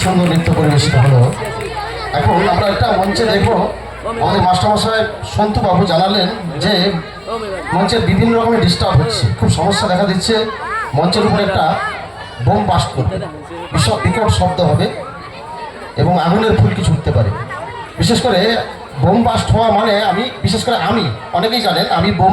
সুন্দর নৃত্য পরিবেশিত হলো। এখন আমরা একটা মঞ্চে দেখবো, আমাদের মাস্টারমশাই সন্তু বাবু জানালেন যে মঞ্চের বিভিন্ন রকমের ডিস্টার্ব হচ্ছে, খুব সমস্যা দেখা দিচ্ছে। মঞ্চের উপর একটা বোম বাস্ট করবে, বিকট শব্দ হবে এবং আগুনের ফুলকি ছুটতে পারে। বিশেষ করে বোম বাস্ট হওয়া মানে আমি অনেকেই জানেন আমি বোম